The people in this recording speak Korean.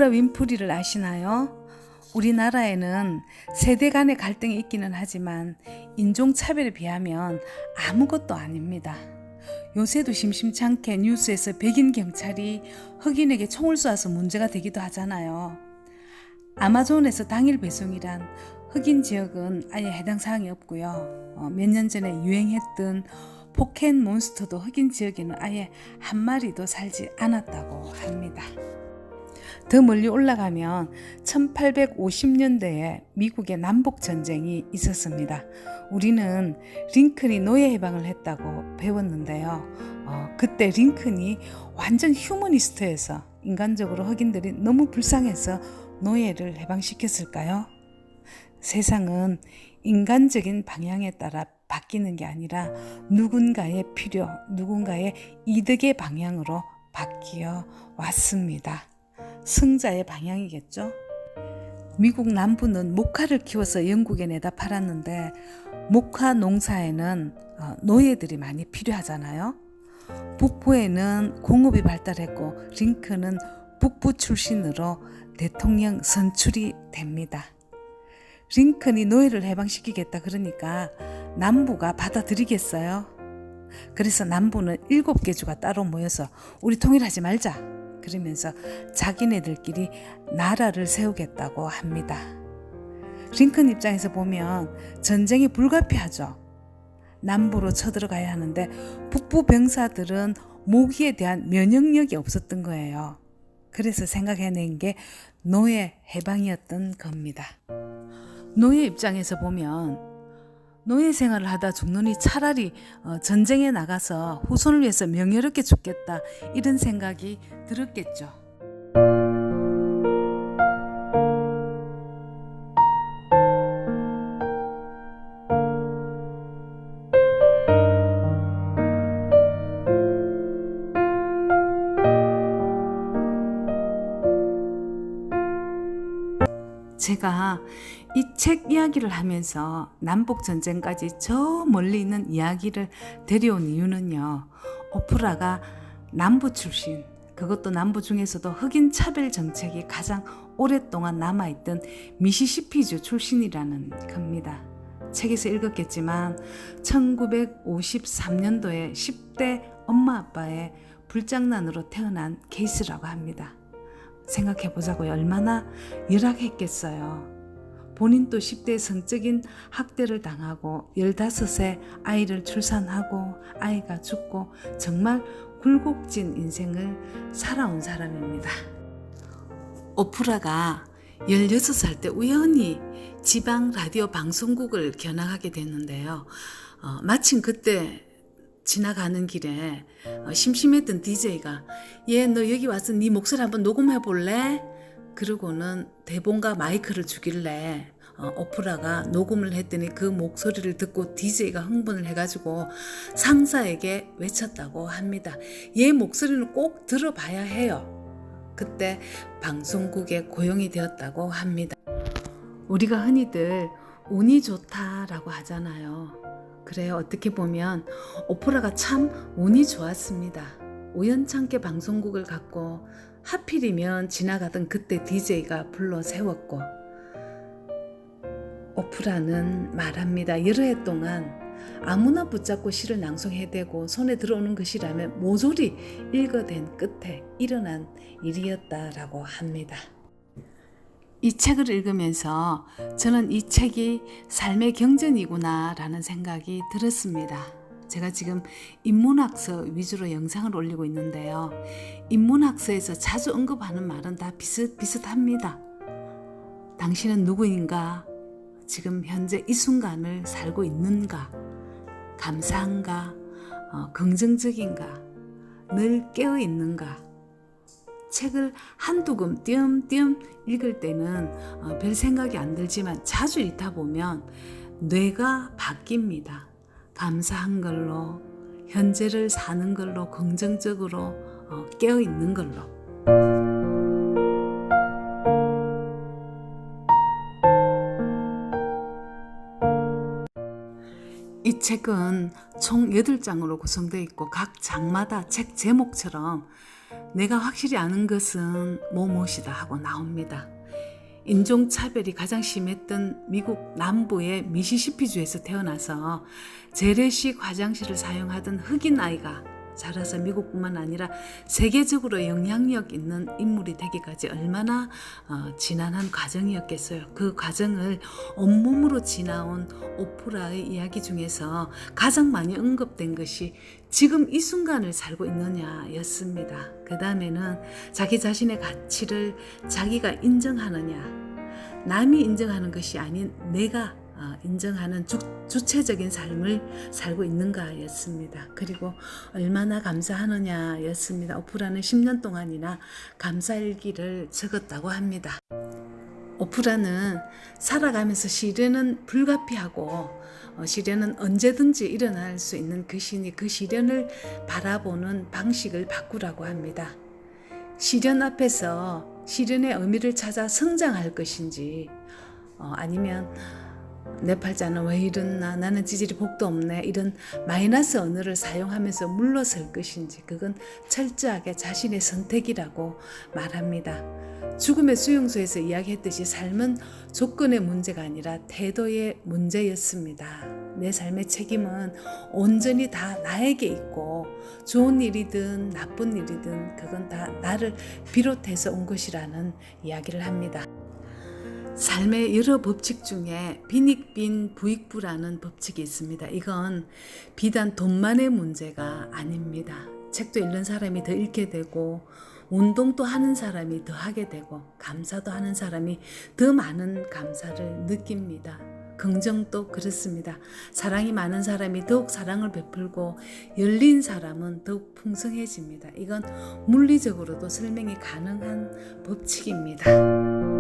오프라 윈프리를 아시나요? 우리나라에는 세대 간의 갈등이 있기는 하지만 인종차별에 비하면 아무것도 아닙니다. 요새도 심심치 않게 뉴스에서 백인 경찰이 흑인에게 총을 쏘아서 문제가 되기도 하잖아요. 아마존에서 당일 배송이란 흑인 지역은 아예 해당 사항이 없고요. 몇 년 전에 유행했던 포켓몬스터도 흑인 지역에는 아예 한 마리도 살지 않았다고 합니다. 더 멀리 올라가면 1850년대에 미국의 남북전쟁이 있었습니다. 우리는 링컨이 노예 해방을 했다고 배웠는데요. 그때 링컨이 완전 휴머니스트여서 인간적으로 흑인들이 너무 불쌍해서 노예를 해방시켰을까요? 세상은 인간적인 방향에 따라 바뀌는 게 아니라 누군가의 필요, 누군가의 이득의 방향으로 바뀌어 왔습니다. 승자의 방향이겠죠? 미국 남부는 모카를 키워서 영국에 내다 팔았는데 모카 농사에는 노예들이 많이 필요하잖아요. 북부에는 공업이 발달했고 링컨은 북부 출신으로 대통령 선출이 됩니다. 링컨이 노예를 해방시키겠다 그러니까 남부가 받아들이겠어요? 그래서 남부는 7개 주가 따로 모여서 우리 통일하지 말자 그러면서 자기네들끼리 나라를 세우겠다고 합니다. 링컨 입장에서 보면 전쟁이 불가피하죠. 남부로 쳐들어가야 하는데 북부 병사들은 모기에 대한 면역력이 없었던 거예요. 그래서 생각해낸 게 노예 해방이었던 겁니다. 노예 입장에서 보면 노예 생활을 하다 죽느니 차라리 전쟁에 나가서 후손을 위해서 명예롭게 죽겠다 이런 생각이 들었겠죠. 제가 이 책 이야기를 하면서 남북전쟁까지 저 멀리 있는 이야기를 데려온 이유는요. 오프라가 남부 출신, 그것도 남부 중에서도 흑인 차별 정책이 가장 오랫동안 남아있던 미시시피주 출신이라는 겁니다. 책에서 읽었겠지만 1953년도에 10대 엄마 아빠의 불장난으로 태어난 케이스라고 합니다. 생각해보자고요. 얼마나 열악했겠어요. 본인도 10대 성적인 학대를 당하고 15세 아이를 출산하고 아이가 죽고 정말 굴곡진 인생을 살아온 사람입니다. 오프라가 16살 때 우연히 지방 라디오 방송국을 견학하게 됐는데요. 마침 그때 지나가는 길에 심심했던 DJ가 얘 너 여기 와서 네 목소리 한번 녹음해 볼래? 그러고는 대본과 마이크를 주길래 오프라가 녹음을 했더니 그 목소리를 듣고 DJ가 흥분을 해가지고 상사에게 외쳤다고 합니다. 얘 목소리는 꼭 들어봐야 해요. 그때 방송국에 고용이 되었다고 합니다. 우리가 흔히들 운이 좋다라고 하잖아요. 그래요. 어떻게 보면 오프라가 참 운이 좋았습니다. 우연찮게 방송국을 갖고 하필이면 지나가던 그때 DJ가 불러 세웠고 오프라는 말합니다. 여러 해 동안 아무나 붙잡고 시를 낭송해대고 손에 들어오는 그 시라면 모조리 읽어댄 끝에 일어난 일이었다라고 합니다. 이 책을 읽으면서 저는 이 책이 삶의 경전이구나 라는 생각이 들었습니다. 제가 지금 인문학서 위주로 영상을 올리고 있는데요. 인문학서에서 자주 언급하는 말은 다 비슷합니다. 당신은 누구인가? 지금 현재 이 순간을 살고 있는가? 감사한가? 긍정적인가? 늘 깨어 있는가? 책을 한두 금 띄엄띄엄 읽을 때는 별 생각이 안 들지만 자주 읽다 보면 뇌가 바뀝니다. 감사한 걸로, 현재를 사는 걸로, 긍정적으로 깨어있는 걸로. 이 책은 총 8장으로 구성되어 있고 각 장마다 책 제목처럼 내가 확실히 아는 것은 뭐뭇이다 하고 나옵니다. 인종차별이 가장 심했던 미국 남부의 미시시피주에서 태어나서 재래식 화장실을 사용하던 흑인 아이가 자라서 미국뿐만 아니라 세계적으로 영향력 있는 인물이 되기까지 얼마나 지난한 과정이었겠어요. 그 과정을 온몸으로 지나온 오프라의 이야기 중에서 가장 많이 언급된 것이 지금 이 순간을 살고 있느냐였습니다. 그 다음에는 자기 자신의 가치를 자기가 인정하느냐, 남이 인정하는 것이 아닌 내가 인정하는 주체적인 삶을 살고 있는가였습니다. 그리고 얼마나 감사하느냐였습니다. 오프라는 10년 동안이나 감사일기를 적었다고 합니다. 오프라는 살아가면서 시련은 불가피하고 시련은 언제든지 일어날 수 있는 그 시니 그 시련을 바라보는 방식을 바꾸라고 합니다. 시련 앞에서 시련의 의미를 찾아 성장할 것인지 아니면 내 팔자는 왜 이러나, 나는 지질이 복도 없네, 이런 마이너스 언어를 사용하면서 물러설 것인지, 그건 철저하게 자신의 선택이라고 말합니다. 죽음의 수용소에서 이야기했듯이 삶은 조건의 문제가 아니라 태도의 문제였습니다. 내 삶의 책임은 온전히 다 나에게 있고 좋은 일이든 나쁜 일이든 그건 다 나를 비롯해서 온 것이라는 이야기를 합니다. 삶의 여러 법칙 중에 빈익빈 부익부라는 법칙이 있습니다. 이건 비단 돈만의 문제가 아닙니다. 책도 읽는 사람이 더 읽게 되고 운동도 하는 사람이 더 하게 되고 감사도 하는 사람이 더 많은 감사를 느낍니다. 긍정도 그렇습니다. 사랑이 많은 사람이 더욱 사랑을 베풀고 열린 사람은 더욱 풍성해집니다. 이건 물리적으로도 설명이 가능한 법칙입니다.